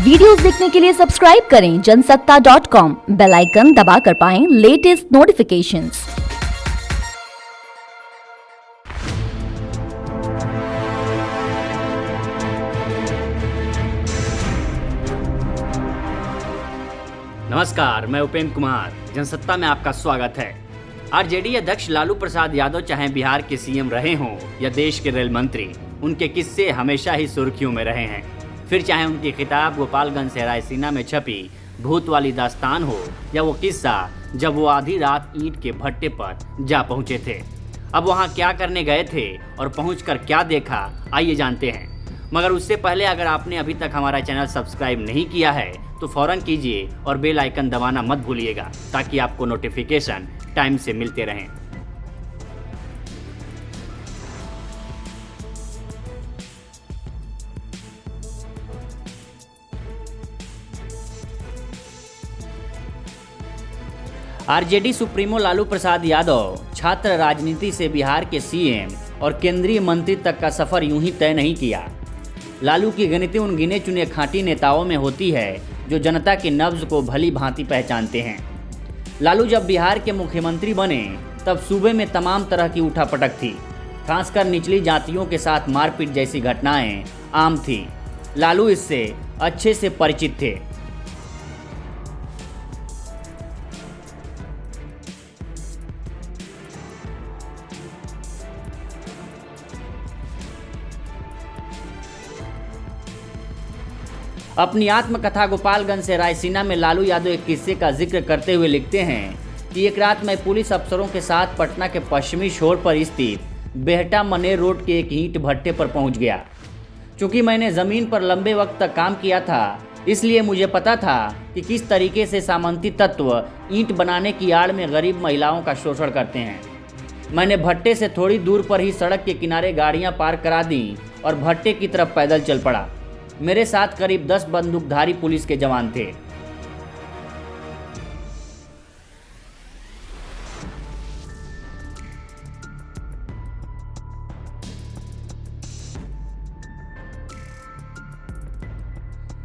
Videos देखने के लिए सब्सक्राइब करें जनसत्ता.com, बेल आइकन दबाकर पाएं लेटेस्ट नोटिफिकेशंस। नमस्कार, मैं उपेंद्र कुमार। जनसत्ता में आपका स्वागत है। आरजेडी अध्यक्ष लालू प्रसाद यादव चाहे बिहार के सीएम रहे हों या देश के रेल मंत्री, उनके किस्से हमेशा ही सुर्खियों में रहे हैं। फिर चाहे उनकी किताब गोपालगंज से रायसीना में छपी भूत वाली दास्तान हो या वो किस्सा जब वो आधी रात ईंट के भट्टे पर जा पहुंचे थे। अब वहां क्या करने गए थे और पहुंचकर क्या देखा, आइए जानते हैं। मगर उससे पहले अगर आपने अभी तक हमारा चैनल सब्सक्राइब नहीं किया है तो फौरन कीजिए और बेल आइकन दबाना मत भूलिएगा ताकि आपको नोटिफिकेशन टाइम से मिलते रहें। आरजेडी सुप्रीमो लालू प्रसाद यादव छात्र राजनीति से बिहार के सीएम और केंद्रीय मंत्री तक का सफर यूं ही तय नहीं किया। लालू की गिनती उन गिने चुने खांटी नेताओं में होती है जो जनता की नब्ज को भली भांति पहचानते हैं। लालू जब बिहार के मुख्यमंत्री बने तब सूबे में तमाम तरह की उठापटक थी, खासकर निचली जातियों के साथ मारपीट जैसी घटनाएं आम थी। लालू इससे अच्छे से परिचित थे। अपनी आत्मकथा गोपालगंज से रायसीना में लालू यादव एक किस्से का जिक्र करते हुए लिखते हैं कि एक रात मैं पुलिस अफसरों के साथ पटना के पश्चिमी छोर पर स्थित बेहटा मनेर रोड के एक ईंट भट्टे पर पहुंच गया। चूंकि मैंने ज़मीन पर लंबे वक्त तक काम किया था, इसलिए मुझे पता था कि किस तरीके से सामंती तत्व ईंट बनाने की आड़ में गरीब महिलाओं का शोषण करते हैं। मैंने भट्टे से थोड़ी दूर पर ही सड़क के किनारे गाड़ियाँ पार्क करा दी और भट्टे की तरफ पैदल चल पड़ा। मेरे साथ करीब 10 बंदूकधारी पुलिस के जवान थे।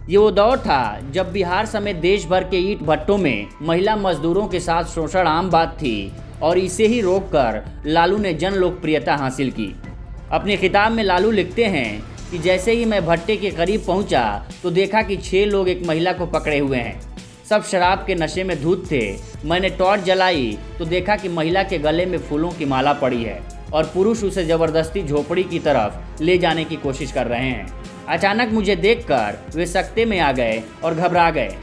ये वो दौर था जब बिहार समेत देश भर के ईंट भट्टों में महिला मजदूरों के साथ शोषण आम बात थी और इसे ही रोककर लालू ने जन लोकप्रियता हासिल की। अपनी किताब में लालू लिखते हैं कि जैसे ही मैं भट्टे के करीब पहुंचा तो देखा कि 6 लोग एक महिला को पकड़े हुए हैं। सब शराब के नशे में धुत थे। मैंने टॉर्च जलाई तो देखा कि महिला के गले में फूलों की माला पड़ी है और पुरुष उसे ज़बरदस्ती झोपड़ी की तरफ ले जाने की कोशिश कर रहे हैं। अचानक मुझे देखकर वे सकते में आ गए और घबरा गए।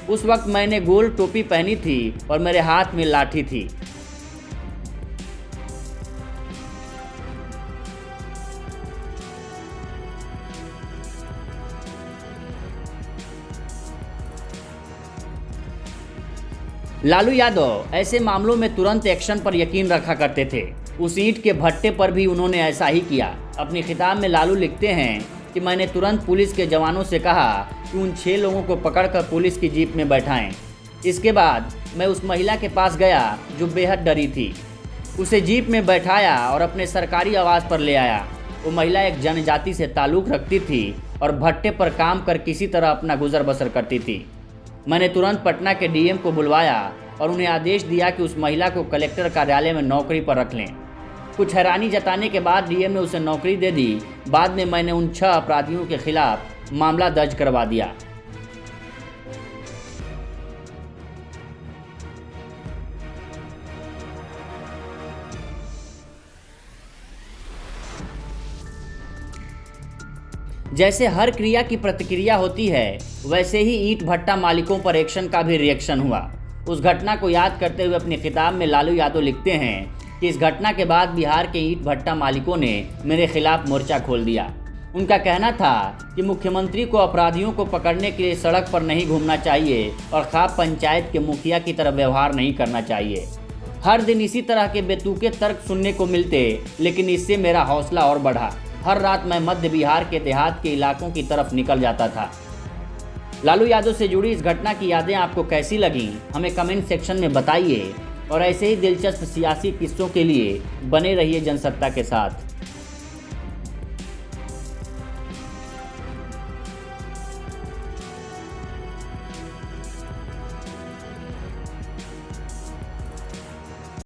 उस वक्त मैंने गोल टोपी पहनी थी और मेरे हाथ में लाठी थी। लालू यादव ऐसे मामलों में तुरंत एक्शन पर यकीन रखा करते थे। उस ईंट के भट्टे पर भी उन्होंने ऐसा ही किया। अपनी किताब में लालू लिखते हैं कि मैंने तुरंत पुलिस के जवानों से कहा कि उन 6 लोगों को पकड़कर पुलिस की जीप में बैठाएं। इसके बाद मैं उस महिला के पास गया जो बेहद डरी थी। उसे जीप में बैठाया और अपने सरकारी आवास पर ले आया। वो महिला एक जनजाति से ताल्लुक़ रखती थी और भट्टे पर काम कर किसी तरह अपना गुजर बसर करती थी। मैंने तुरंत पटना के डीएम को बुलवाया और उन्हें आदेश दिया कि उस महिला को कलेक्टर कार्यालय में नौकरी पर रख लें। कुछ हैरानी जताने के बाद डीएम ने उसे नौकरी दे दी। बाद में मैंने उन 6 अपराधियों के खिलाफ मामला दर्ज करवा दिया। जैसे हर क्रिया की प्रतिक्रिया होती है, वैसे ही ईंट भट्टा मालिकों पर एक्शन का भी रिएक्शन हुआ। उस घटना को याद करते हुए अपनी किताब में लालू यादव लिखते हैं कि इस घटना के बाद बिहार के ईंट भट्टा मालिकों ने मेरे खिलाफ मोर्चा खोल दिया। उनका कहना था कि मुख्यमंत्री को अपराधियों को पकड़ने के लिए सड़क पर नहीं घूमना चाहिए और खाप पंचायत के मुखिया की तरह व्यवहार नहीं करना चाहिए। हर दिन इसी तरह के बेतुके तर्क सुनने को मिलते, लेकिन इससे मेरा हौसला और बढ़ा। हर रात मैं मध्य बिहार के देहात के इलाकों की तरफ निकल जाता था। लालू यादव से जुड़ी इस घटना की यादें आपको कैसी लगीं, हमें कमेंट सेक्शन में बताइए और ऐसे ही दिलचस्प सियासी किस्सों के लिए बने रहिए जनसत्ता के साथ।